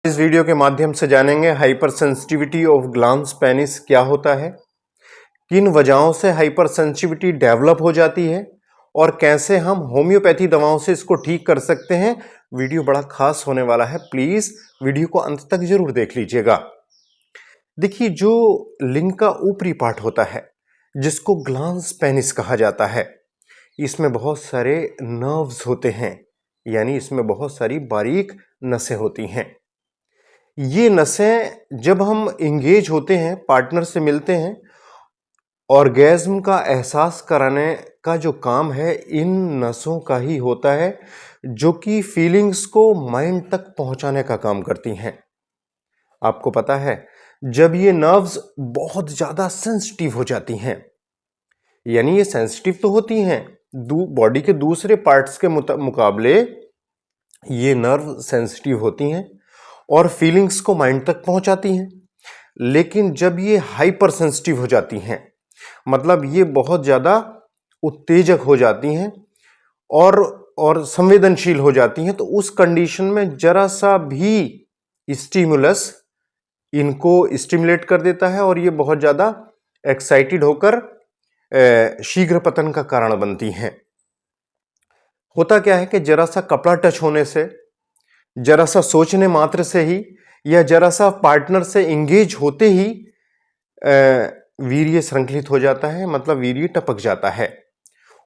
इस वीडियो के माध्यम से जानेंगे hyper sensitivity of glans penis क्या होता है, किन वजहों से हाइपर सेंसिटिविटी डेवलप हो जाती है और कैसे हम होम्योपैथी दवाओं से इसको ठीक कर सकते हैं। वीडियो बड़ा खास होने वाला है, प्लीज वीडियो को अंत तक जरूर देख लीजिएगा। देखिए, जो लिंग का ऊपरी पार्ट होता है जिसको ग्लांस पेनिस कहा जाता है, इसमें बहुत सारे नर्व्स होते हैं, यानी इसमें बहुत सारी बारीक नसें होती हैं। ये नसें जब हम इंगेज होते हैं, पार्टनर से मिलते हैं, ऑर्गेज्म का एहसास कराने का जो काम है इन नसों का ही होता है, जो कि फीलिंग्स को माइंड तक पहुंचाने का काम करती हैं। आपको पता है, जब ये नर्व्स बहुत ज्यादा सेंसिटिव हो जाती हैं, यानी ये सेंसिटिव तो होती हैं, बॉडी के दूसरे पार्ट्स के मुकाबले ये नर्व सेंसिटिव होती हैं और फीलिंग्स को माइंड तक पहुंचाती हैं। लेकिन जब ये हाइपर सेंसिटिव हो जाती हैं, मतलब ये बहुत ज्यादा उत्तेजक हो जाती हैं और संवेदनशील हो जाती हैं, तो उस कंडीशन में जरा सा भी स्टिमुलस इनको स्टिमुलेट कर देता है और ये बहुत ज्यादा एक्साइटेड होकर शीघ्र पतन का कारण बनती हैं। होता क्या है कि जरा सा कपड़ा टच होने से, जरा सा सोचने मात्र से ही, या जरा सा पार्टनर से इंगेज होते ही वीर्य संकलित हो जाता है, मतलब वीर्य टपक जाता है।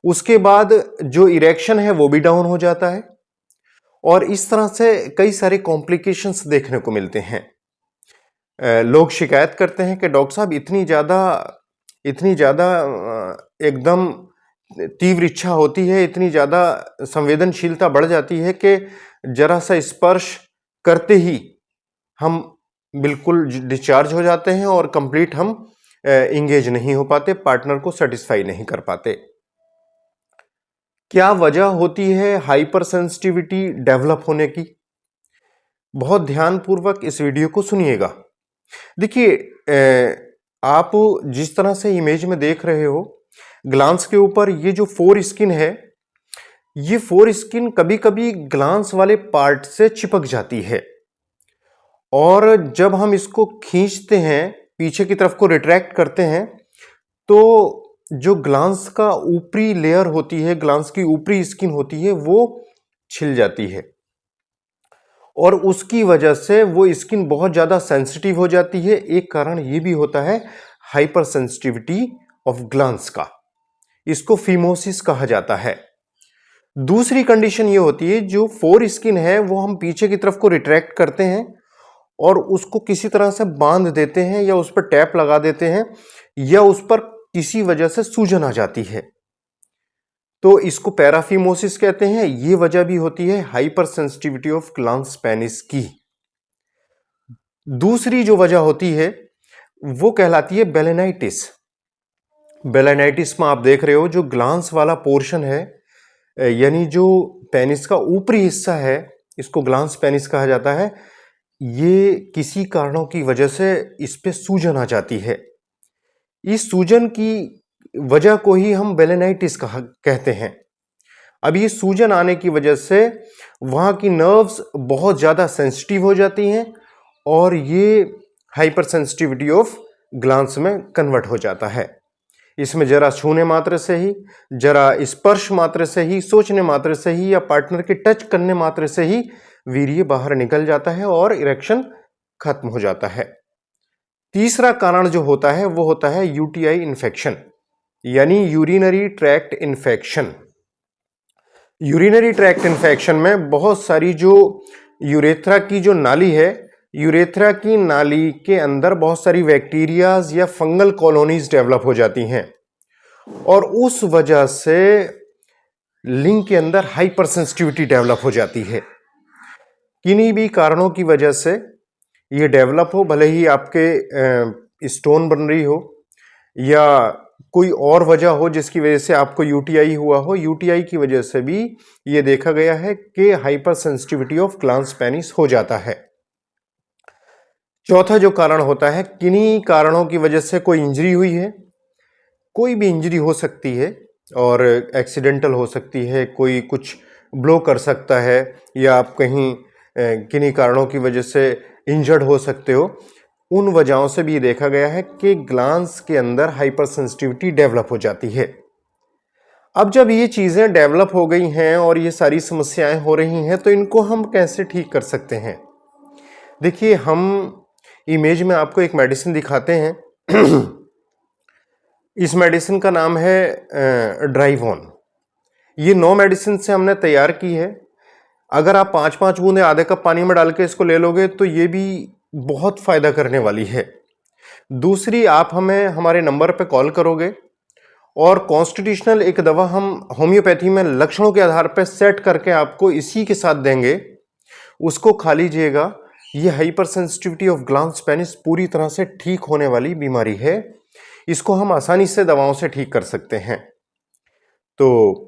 उसके बाद जो इरेक्शन है वो भी डाउन हो जाता है और इस तरह से कई सारे कॉम्प्लिकेशंस देखने को मिलते हैं। लोग शिकायत करते हैं कि डॉक्टर साहब इतनी ज्यादा एकदम तीव्र इच्छा होती है, इतनी ज्यादा संवेदनशीलता बढ़ जाती है कि जरा सा स्पर्श करते ही हम बिल्कुल डिस्चार्ज हो जाते हैं और कंप्लीट हम इंगेज नहीं हो पाते, पार्टनर को सेटिस्फाई नहीं कर पाते। क्या वजह होती है हाइपर सेंसिटिविटी डेवलप होने की? बहुत ध्यानपूर्वक इस वीडियो को सुनिएगा। देखिए, आप जिस तरह से इमेज में देख रहे हो, ग्लांस के ऊपर ये जो फोर स्किन है, ये फोर स्किन कभी कभी ग्लांस वाले पार्ट से चिपक जाती है और जब हम इसको खींचते हैं, पीछे की तरफ को रिट्रैक्ट करते हैं, तो जो ग्लांस का ऊपरी लेयर होती है, ग्लांस की ऊपरी स्किन होती है, वो छिल जाती है और उसकी वजह से वो स्किन बहुत ज्यादा सेंसिटिव हो जाती है। एक कारण ये भी होता है हाइपर सेंसिटिविटी ऑफ ग्लांस का, इसको फीमोसिस कहा जाता है। दूसरी कंडीशन ये होती है, जो फोर स्किन है वो हम पीछे की तरफ को रिट्रैक्ट करते हैं और उसको किसी तरह से बांध देते हैं या उस पर टैप लगा देते हैं या उस पर किसी वजह से सूजन आ जाती है, तो इसको पैराफीमोसिस कहते हैं। ये वजह भी होती है hyper sensitivity of glans penis की। दूसरी जो वजह होती है वो कहलाती है बेलेनाइटिस। बेलेनाइटिस में आप देख रहे हो, जो ग्लांस वाला पोर्शन है, यानी जो पेनिस का ऊपरी हिस्सा है, इसको ग्लांस पेनिस कहा जाता है, ये किसी कारणों की वजह से इस पे सूजन आ जाती है। इस सूजन की वजह को ही हम बेलेनाइटिस कहते हैं। अब ये सूजन आने की वजह से वहां की नर्व्स बहुत ज्यादा सेंसिटिव हो जाती हैं और ये हाइपर सेंसिटिविटी ऑफ ग्लांस में कन्वर्ट हो जाता है। इसमें जरा छूने मात्र से ही, जरा स्पर्श मात्र से ही, सोचने मात्र से ही या पार्टनर के टच करने मात्र से ही वीर्य बाहर निकल जाता है और इरेक्शन खत्म हो जाता है। तीसरा कारण जो होता है वो होता है यूटीआई इन्फेक्शन, यानी urinary tract infection. Urinary tract infection में बहुत सारी जो यूरेथ्रा की जो नाली है, यूरेथ्रा की नाली के अंदर बहुत सारी बैक्टीरियाज या फंगल कॉलोनीज डेवलप हो जाती हैं और उस वजह से लिंग के अंदर हाइपर सेंसिटिविटी डेवलप हो जाती है। किन्हीं भी कारणों की वजह से ये डेवलप हो, भले ही आपके स्टोन बन रही हो या कोई और वजह हो जिसकी वजह से आपको यूटीआई हुआ हो, यूटीआई की वजह से भी ये देखा गया है कि hyper sensitivity of glans penis हो जाता है। चौथा जो कारण होता है, किन्हीं कारणों की वजह से कोई इंजरी हुई है, कोई भी इंजरी हो सकती है और एक्सीडेंटल हो सकती है, कोई कुछ ब्लो कर सकता है या आप कहीं किन्हीं कारणों की वजह से इंजर्ड हो सकते हो, उन वजहों से भी देखा गया है कि ग्लैंड्स के अंदर हाइपर सेंसिटिविटी डेवलप हो जाती है। अब जब ये चीज़ें डेवलप हो गई हैं और ये सारी समस्याएं हो रही हैं, तो इनको हम कैसे ठीक कर सकते हैं? देखिए, हम इमेज में आपको एक मेडिसिन दिखाते हैं। इस मेडिसिन का नाम है ड्राइवोन। ये 9 मेडिसिन से हमने तैयार की है। अगर आप 5-5 बूंदे आधे कप पानी में डाल के इसको ले लोगे तो ये भी बहुत फ़ायदा करने वाली है। दूसरी, आप हमें हमारे नंबर पे कॉल करोगे और कॉन्स्टिट्यूशनल एक दवा हम होम्योपैथी में लक्षणों के आधार पर सेट करके आपको इसी के साथ देंगे, उसको खा लीजिएगा। ये hyper sensitivity of glands penis पूरी तरह से ठीक होने वाली बीमारी है। इसको हम आसानी से दवाओं से ठीक कर सकते हैं। तो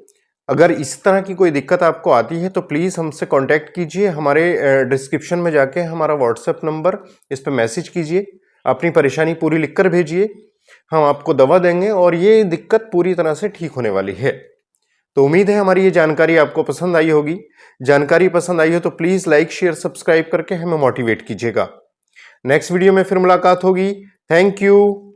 अगर इस तरह की कोई दिक्कत आपको आती है तो प्लीज़ हमसे कांटेक्ट कीजिए। हमारे डिस्क्रिप्शन में जाके हमारा व्हाट्सएप नंबर, इस पे मैसेज कीजिए, अपनी परेशानी पूरी लिखकर भेजिए, हम आपको दवा देंगे और ये दिक्कत पूरी तरह से ठीक होने वाली है। तो उम्मीद है हमारी ये जानकारी आपको पसंद आई होगी। जानकारी पसंद आई हो तो प्लीज़ लाइक, शेयर, सब्सक्राइब करके हमें मोटिवेट कीजिएगा। नेक्स्ट वीडियो में फिर मुलाकात होगी। Thank you.